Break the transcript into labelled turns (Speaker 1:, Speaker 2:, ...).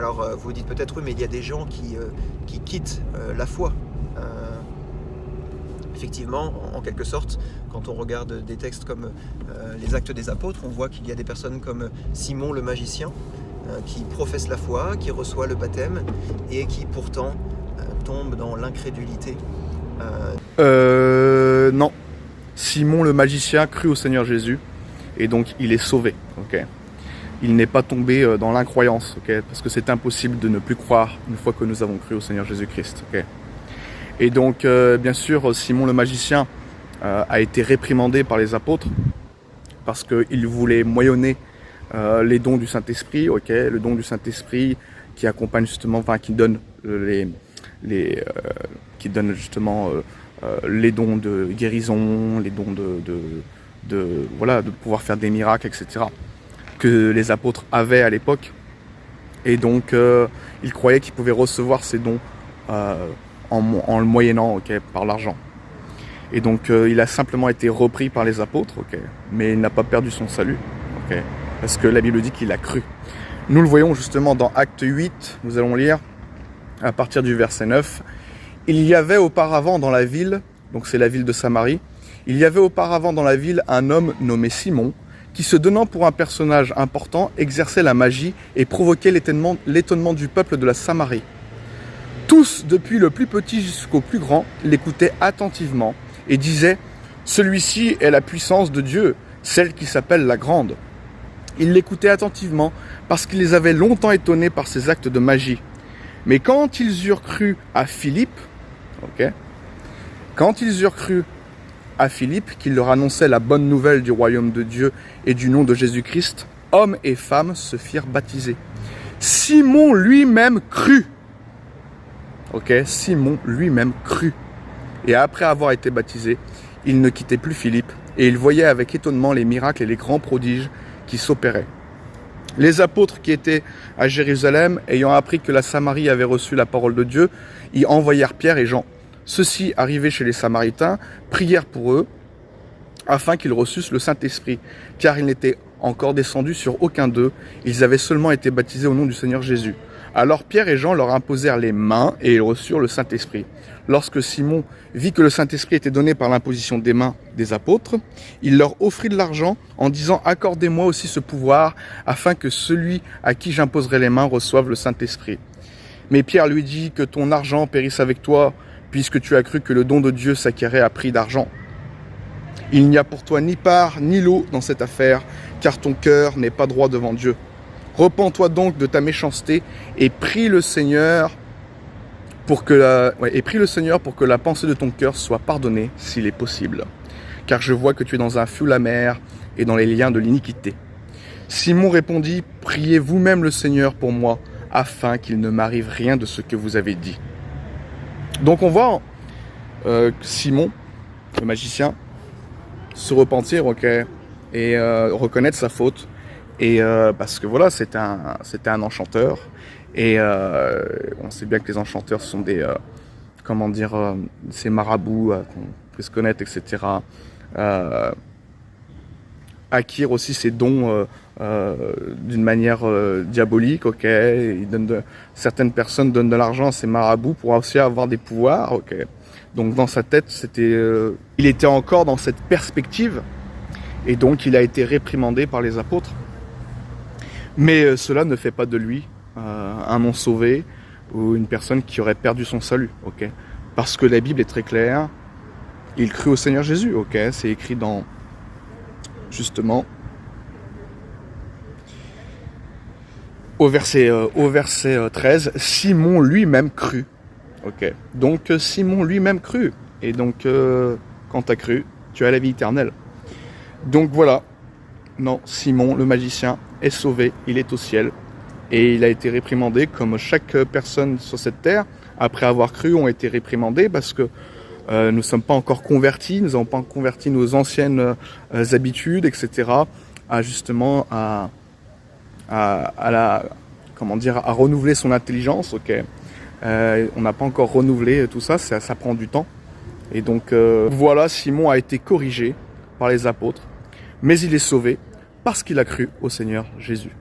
Speaker 1: Alors vous vous dites peut-être, oui, mais il y a des gens qui quittent la foi. Effectivement, en quelque sorte, quand on regarde des textes comme les Actes des Apôtres, on voit qu'il y a des personnes comme Simon le magicien, qui professe la foi, qui reçoit le baptême, et qui pourtant tombe dans l'incrédulité.
Speaker 2: Non. Simon le magicien crut au Seigneur Jésus, et donc il est sauvé. Okay. Il n'est pas tombé dans l'incroyance, okay, parce que c'est impossible de ne plus croire une fois que nous avons cru au Seigneur Jésus-Christ. Okay. Et donc, bien sûr, Simon le magicien a été réprimandé par les apôtres parce qu'il voulait moyenner les dons du Saint-Esprit, okay, le don du Saint-Esprit qui accompagne justement, enfin qui donne qui donne justement les dons de guérison, les dons voilà, de pouvoir faire des miracles, etc. que les apôtres avaient à l'époque. Et donc, ils croyaient qu'ils pouvaient recevoir ces dons en le moyennant, okay, par l'argent. Et donc il a simplement été repris par les apôtres, okay, mais il n'a pas perdu son salut, okay, parce que la Bible dit qu'il a cru. Nous le voyons justement dans Acte 8, nous allons lire à partir du verset 9. Il y avait auparavant dans la ville, donc c'est la ville de Samarie, il y avait auparavant dans la ville un homme nommé Simon, qui se donnant pour un personnage important, exerçait la magie et provoquait l'étonnement du peuple de la Samarie. Tous, depuis le plus petit jusqu'au plus grand, l'écoutaient attentivement et disaient « Celui-ci est la puissance de Dieu, celle qui s'appelle la Grande ». Ils l'écoutaient attentivement parce qu'il les avait longtemps étonnés par ses actes de magie. Mais quand ils eurent cru à Philippe, qu'il leur annonçait la bonne nouvelle du royaume de Dieu et du nom de Jésus-Christ, hommes et femmes se firent baptiser. Simon lui-même crut. Simon lui-même crut. Et après avoir été baptisé, il ne quittait plus Philippe et il voyait avec étonnement les miracles et les grands prodiges qui s'opéraient. Les apôtres qui étaient à Jérusalem, ayant appris que la Samarie avait reçu la parole de Dieu, y envoyèrent Pierre et Jean. Ceux-ci, arrivés chez les Samaritains, prièrent pour eux afin qu'ils reçussent le Saint-Esprit, car il n'était encore descendu sur aucun d'eux, ils avaient seulement été baptisés au nom du Seigneur Jésus. Alors Pierre et Jean leur imposèrent les mains et ils reçurent le Saint-Esprit. Lorsque Simon vit que le Saint-Esprit était donné par l'imposition des mains des apôtres, il leur offrit de l'argent en disant « Accordez-moi aussi ce pouvoir, afin que celui à qui j'imposerai les mains reçoive le Saint-Esprit. » Mais Pierre lui dit « Que ton argent périsse avec toi, puisque tu as cru que le don de Dieu s'acquérait à prix d'argent. Il n'y a pour toi ni part ni lot dans cette affaire, car ton cœur n'est pas droit devant Dieu. Repens-toi donc de ta méchanceté et prie le Seigneur pour que la pensée de ton cœur soit pardonnée s'il est possible. Car je vois que tu es dans un fioul amer et dans les liens de l'iniquité. » Simon répondit, « Priez vous-même le Seigneur pour moi, afin qu'il ne m'arrive rien de ce que vous avez dit. » Donc on voit Simon, le magicien, se repentir, et reconnaître sa faute. Et parce que voilà, c'était un enchanteur. Et on sait bien que les enchanteurs sont des, ces marabouts qu'on peut se connaître, etc. Acquièrent aussi ces dons d'une manière diabolique, certaines personnes donnent de l'argent à ces marabouts pour aussi avoir des pouvoirs, Donc dans sa tête, il était encore dans cette perspective, et donc il a été réprimandé par les apôtres. Mais cela ne fait pas de lui un non-sauvé ou une personne qui aurait perdu son salut, Parce que la Bible est très claire, il crut au Seigneur Jésus, C'est écrit dans, justement, au verset 13, Simon lui-même crut, Donc Simon lui-même crut, et donc quand tu as cru, tu as la vie éternelle. Donc voilà, non, Simon le magicien est sauvé, il est au ciel, et il a été réprimandé comme chaque personne sur cette terre, après avoir cru, ont été réprimandés parce que nous ne sommes pas encore convertis, nous n'avons pas converti nos anciennes habitudes, etc., à renouveler son intelligence, on n'a pas encore renouvelé tout ça, ça prend du temps. Et donc voilà, Simon a été corrigé par les apôtres, mais il est sauvé parce qu'il a cru au Seigneur Jésus.